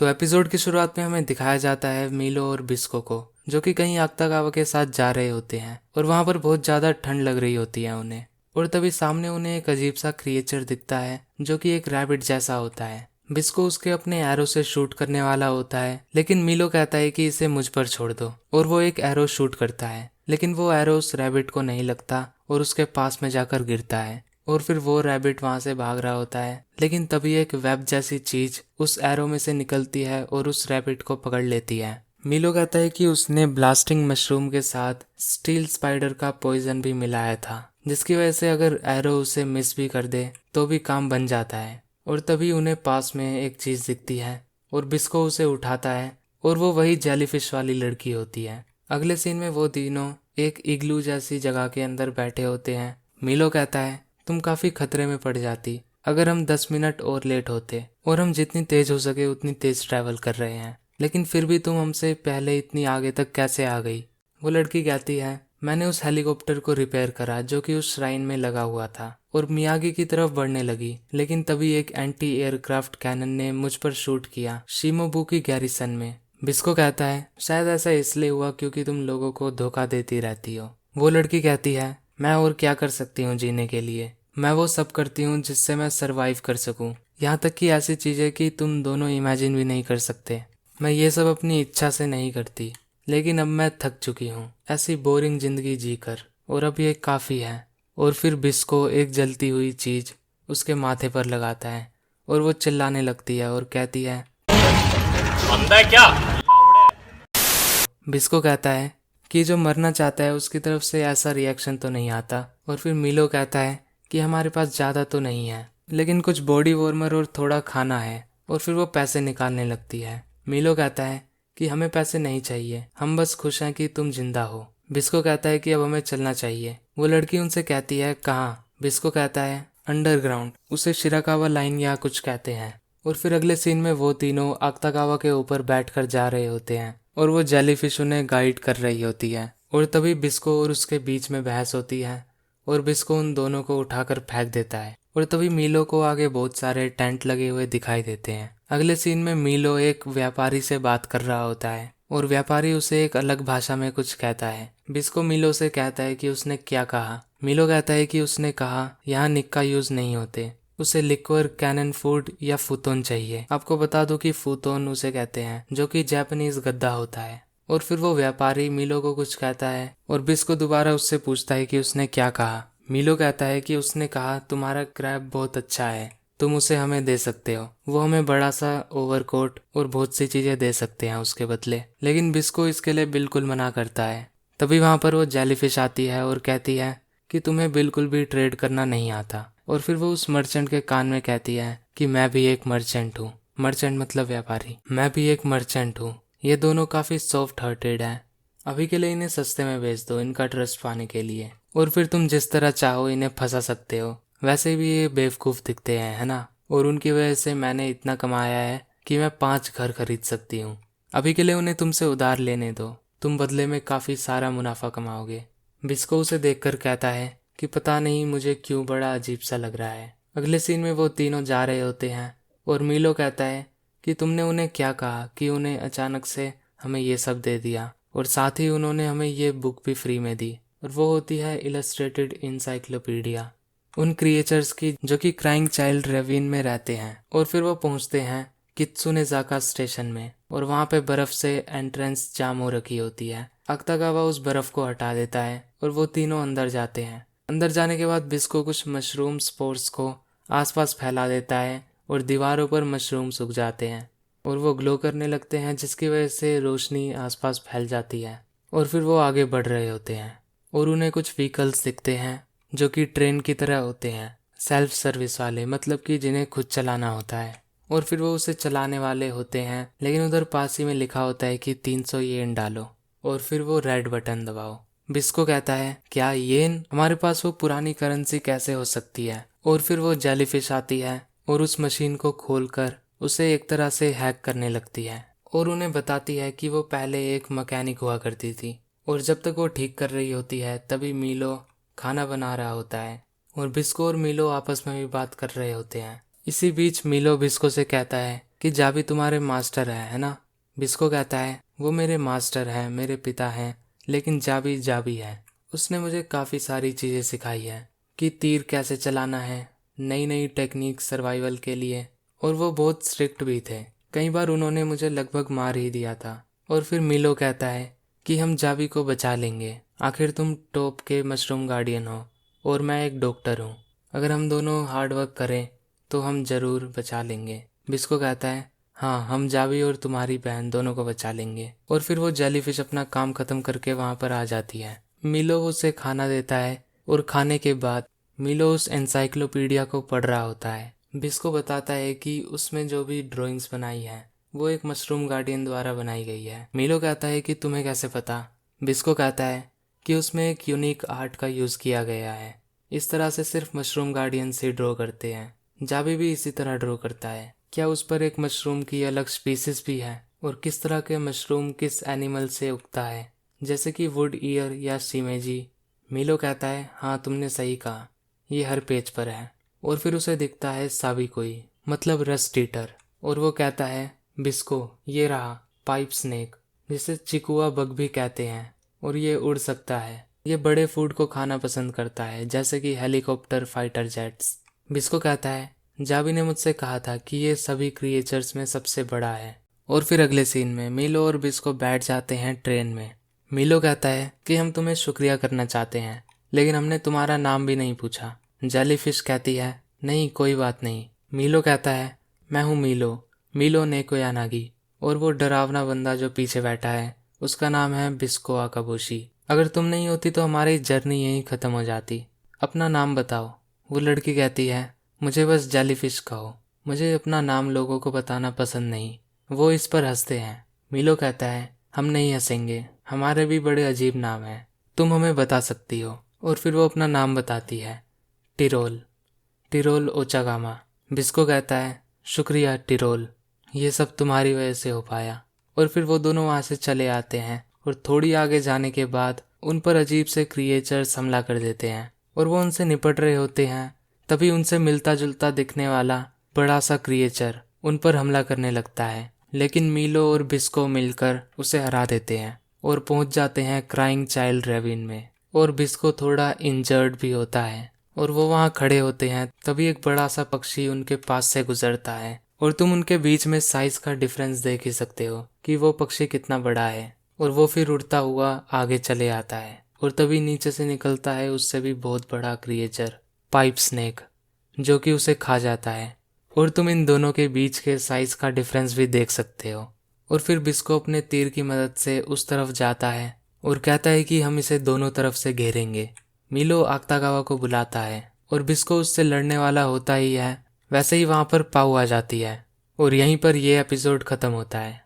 तो एपिसोड की शुरुआत में हमें दिखाया जाता है मीलो और बिस्को को, जो कि कहीं अक्तागावा के साथ जा रहे होते हैं और वहां पर बहुत ज्यादा ठंड लग रही होती है उन्हें। और तभी सामने उन्हें एक अजीब सा क्रिएचर दिखता है जो कि एक रैबिट जैसा होता है। बिस्को उसके अपने एरो से शूट करने वाला होता है, लेकिन मीलो कहता है कि इसे मुझ पर छोड़ दो और वो एक एरो शूट करता है, लेकिन वो एरो उस रैबिट को नहीं लगता और उसके पास में जाकर गिरता है। और फिर वो रैबिट वहां से भाग रहा होता है, लेकिन तभी एक वेब जैसी चीज उस एरो में से निकलती है और उस रैबिट को पकड़ लेती है। मीलो कहता है कि उसने ब्लास्टिंग मशरूम के साथ स्टील स्पाइडर का पॉइजन भी मिलाया था, जिसकी वजह से अगर एरो उसे मिस भी कर दे तो भी काम बन जाता है। और तभी उन्हें पास में एक चीज दिखती है और बिस्को उसे उठाता है और वो वही जेलीफिश वाली लड़की होती है। अगले सीन में वो तीनों एक इग्लू जैसी जगह के अंदर बैठे होते हैं। मीलो कहता है, तुम काफी खतरे में पड़ जाती अगर हम 10 मिनट और लेट होते, और हम जितनी तेज हो सके उतनी तेज ट्रैवल कर रहे हैं, लेकिन फिर भी तुम हमसे पहले इतनी आगे तक कैसे आ गई। वो लड़की कहती है, मैंने उस हेलीकॉप्टर को रिपेयर करा जो कि उस श्राइन में लगा हुआ था, और मियागी की तरफ बढ़ने लगी, लेकिन तभी एक एंटी एयरक्राफ्ट कैनन ने मुझ पर शूट किया शिमोबुकी गैरिसन में। बिस्को कहता है, शायद ऐसा इसलिए हुआ क्योंकि तुम लोगों को धोखा देती रहती हो। वो लड़की कहती है, मैं और क्या कर सकती हूँ जीने के लिए, मैं वो सब करती हूँ जिससे मैं सरवाइव कर सकूँ, यहाँ तक कि ऐसी चीजें कि तुम दोनों इमेजिन भी नहीं कर सकते। मैं ये सब अपनी इच्छा से नहीं करती, लेकिन अब मैं थक चुकी हूँ ऐसी बोरिंग जिंदगी जीकर, और अब ये काफी है। और फिर बिस्को एक जलती हुई चीज उसके माथे पर लगाता है और वो चिल्लाने लगती है और कहती है, अंधा है क्या? बिस्को कहता है कि जो मरना चाहता है उसकी तरफ से ऐसा रिएक्शन तो नहीं आता। और फिर मीलो कहता है कि हमारे पास ज़्यादा तो नहीं है, लेकिन कुछ बॉडी वार्मर और थोड़ा खाना है। और फिर वो पैसे निकालने लगती है। मीलो कहता है कि हमें पैसे नहीं चाहिए, हम बस खुश हैं कि तुम जिंदा हो। बिस्को कहता है कि अब हमें चलना चाहिए। वो लड़की उनसे कहती है, कहाँ? बिस्को कहता है, अंडरग्राउंड, उसे शिराकावा लाइन या कुछ कहते हैं। और फिर अगले सीन में वो तीनों अक्तागावा के ऊपर बैठकर जा रहे होते हैं और वो जेलीफिश उन्हें गाइड कर रही होती है। और तभी बिस्को और उसके बीच में बहस होती है और बिस्को उन दोनों को उठाकर फेंक देता है। और तभी मीलो को आगे बहुत सारे टेंट लगे हुए दिखाई देते हैं। अगले सीन में मीलो एक व्यापारी से बात कर रहा होता है और व्यापारी उसे एक अलग भाषा में कुछ कहता है। बिस्को मीलो से कहता है कि उसने क्या कहा। मीलो कहता है कि उसने कहा यहाँ निक्का यूज नहीं होते, उसे लिक्वर कैनन फूड या फूतोन चाहिए। आपको बता दूं कि फूतोन उसे कहते हैं, जो कि जापानीज गद्दा होता है। और फिर वो व्यापारी मीलो को कुछ कहता है और बिस्को दोबारा उससे पूछता है कि उसने क्या कहा। मीलो कहता है कि उसने कहा तुम्हारा क्रैब बहुत अच्छा है, तुम उसे हमें दे सकते हो। वो हमें बड़ा सा ओवरकोट और बहुत सी चीजें दे सकते हैं उसके बदले, लेकिन बिस्को इसके लिए बिल्कुल मना करता है। तभी वहां पर वो जेलीफिश आती है और कहती है कि तुम्हें बिल्कुल भी ट्रेड करना नहीं आता। और फिर वो उस मर्चेंट के कान में कहती है कि मैं भी एक मर्चेंट हूँ। मर्चेंट मतलब व्यापारी। मैं भी एक मर्चेंट हूँ। ये दोनों काफी सॉफ्ट हार्टेड हैं। अभी के लिए इन्हें सस्ते में बेच दो इनका ट्रस्ट पाने के लिए, और फिर तुम जिस तरह चाहो इन्हें फंसा सकते हो। वैसे भी ये बेवकूफ दिखते हैं, है ना? और उनकी वजह से मैंने इतना कमाया है कि मैं 5 घर खरीद सकती हूँ। अभी के लिए उन्हें तुमसे उधार लेने दो, तुम बदले में काफी सारा मुनाफा कमाओगे। बिस्को उसे देखकर कहता है कि पता नहीं मुझे क्यों बड़ा अजीब सा लग रहा है। अगले सीन में वो तीनों जा रहे होते हैं और मीलो कहता है कि तुमने उन्हें क्या कहा कि उन्हें अचानक से हमें ये सब दे दिया, और साथ ही उन्होंने हमें ये बुक भी फ्री में दी, और वो होती है इलस्ट्रेटेड इंसाइक्लोपीडिया उन क्रिएचर्स की जो कि क्राइंग चाइल्ड रेविन में रहते हैं। और फिर वो पहुंचते हैं कित्सुनेजाका स्टेशन में, और वहां पे बर्फ से एंट्रेंस जाम हो रखी होती है। अक्तागावा उस बर्फ को हटा देता है और वो तीनों अंदर जाते हैं। अंदर जाने के बाद बिस्को कुछ मशरूम स्पोर्स को आसपास फैला देता है और दीवारों पर मशरूम सूख जाते हैं और वो ग्लो करने लगते हैं, जिसकी वजह से रोशनी आसपास फैल जाती है। और फिर वो आगे बढ़ रहे होते हैं और उन्हें कुछ व्हीकल्स दिखते हैं जो कि ट्रेन की तरह होते हैं, सेल्फ सर्विस वाले, मतलब कि जिन्हें खुद चलाना होता है। और फिर वो उसे चलाने वाले होते हैं, लेकिन उधर पास ही में लिखा होता है कि 300 येन डालो और फिर वो रेड बटन दबाओ। बिस्को कहता है, क्या येन? हमारे पास वो पुरानी करेंसी कैसे हो सकती है? और फिर वो जेलीफिश आती है और उस मशीन को खोलकर उसे एक तरह से हैक करने लगती है और उन्हें बताती है कि वो पहले एक मैकेनिक हुआ करती थी। और जब तक वो ठीक कर रही होती है तभी मीलो खाना बना रहा होता है और बिस्को और मीलो आपस में भी बात कर रहे होते हैं। इसी बीच मीलो बिस्को से कहता है कि जाबी तुम्हारे मास्टर है ना? बिस्को कहता है वो मेरे मास्टर हैं, मेरे पिता हैं, लेकिन जाबी जाबी है। उसने मुझे काफ़ी सारी चीज़ें सिखाई है कि तीर कैसे चलाना है, नई नई टेक्निक सर्वाइवल के लिए। और वो बहुत स्ट्रिक्ट भी थे, कई बार उन्होंने मुझे लगभग मार ही दिया था। और फिर मिलो कहता है कि हम जाबी को बचा लेंगे, आखिर तुम टॉप के मशरूम गार्डियन हो और मैं एक डॉक्टर हूँ। अगर हम दोनों हार्ड वर्क करें तो हम ज़रूर बचा लेंगे। बिस्को कहता है हाँ, हम जाबी और तुम्हारी बहन दोनों को बचा लेंगे। और फिर वो जेलीफिश अपना काम ख़त्म करके वहाँ पर आ जाती है। मिलो उसे खाना देता है और खाने के बाद मिलो उस एनसाइक्लोपीडिया को पढ़ रहा होता है। बिस्को बताता है कि उसमें जो भी ड्राइंग्स बनाई है वो एक मशरूम गार्डियन द्वारा बनाई गई है। मिलो कहता है कि तुम्हें कैसे पता? बिस्को कहता है कि उसमें एक यूनिक आर्ट का यूज़ किया गया है। इस तरह से सिर्फ मशरूम गार्डियन से ड्रॉ करते हैं। जाबी भी इसी तरह ड्रॉ करता है। क्या उस पर एक मशरूम की अलग स्पीसीज भी है? और किस तरह के मशरूम किस एनिमल से उगता है, जैसे कि वुड ईयर या शिमेजी? मिलो कहता है हाँ, तुमने सही कहा, ये हर पेज पर है। और फिर उसे दिखता है साबिकोई, मतलब रस्ट ईटर। और वो कहता है बिस्को, ये रहा पाइप स्नेक, जिसे चिकुआ बग भी कहते हैं, और ये उड़ सकता है। ये बड़े फूड को खाना पसंद करता है, जैसे कि हेलीकॉप्टर, फाइटर जेट्स। बिस्को कहता है जाबी ने मुझसे कहा था कि ये सभी क्रिएचर्स में सबसे बड़ा है। और फिर अगले सीन में मिलो और बिस्को बैठ जाते हैं ट्रेन में। मिलो कहता है कि हम तुम्हें शुक्रिया करना चाहते हैं, लेकिन हमने तुम्हारा नाम भी नहीं पूछा। जेलीफिश कहती है नहीं, कोई बात नहीं। मिलो कहता है मैं हूँ मिलो, मिलो नेको यानागी। और वो डरावना बंदा जो पीछे बैठा है उसका नाम है बिस्को आकाबोशी। अगर तुम नहीं होती तो हमारी जर्नी यहीं ख़त्म हो जाती। अपना नाम बताओ। वो लड़की कहती है मुझे बस जेलीफिश कहो, मुझे अपना नाम लोगों को बताना पसंद नहीं। वो इस पर हंसते हैं। मिलो कहता है हम नहीं हंसेंगे, हमारे भी बड़े अजीब नाम हैं, तुम हमें बता सकती हो। और फिर वो अपना नाम बताती है, टिरोल, टिरोल ओचागामा। बिस्को कहता है शुक्रिया टिरोल, ये सब तुम्हारी वजह से हो पाया। और फिर वो दोनों वहाँ से चले आते हैं और थोड़ी आगे जाने के बाद उन पर अजीब से क्रिएचर्स हमला कर देते हैं और वो उनसे निपट रहे होते हैं। तभी उनसे मिलता जुलता दिखने वाला बड़ा सा क्रिएचर उन पर हमला करने लगता है, लेकिन मिलो और बिस्को मिलकर उसे हरा देते हैं और पहुंच जाते हैं क्राइंग चाइल्ड रेविन में। और बिस्को थोड़ा इंजर्ड भी होता है और वो वहाँ खड़े होते हैं। तभी एक बड़ा सा पक्षी उनके पास से गुजरता है और तुम उनके बीच में साइज का डिफरेंस देख ही सकते हो कि वो पक्षी कितना बड़ा है। और वो फिर उड़ता हुआ आगे चले आता है और तभी नीचे से निकलता है उससे भी बहुत बड़ा क्रिएचर, पाइप स्नेक, जो कि उसे खा जाता है। और तुम इन दोनों के बीच के साइज का डिफरेंस भी देख सकते हो। और फिर बिस्को अपने तीर की मदद से उस तरफ जाता है और कहता है कि हम इसे दोनों तरफ से घेरेंगे। मिलो आक्तागावा को बुलाता है और बिस्को उससे लड़ने वाला होता ही है। वैसे ही वहाँ पर पाऊ आ जाती है और यहीं पर यह एपिसोड खत्म होता है।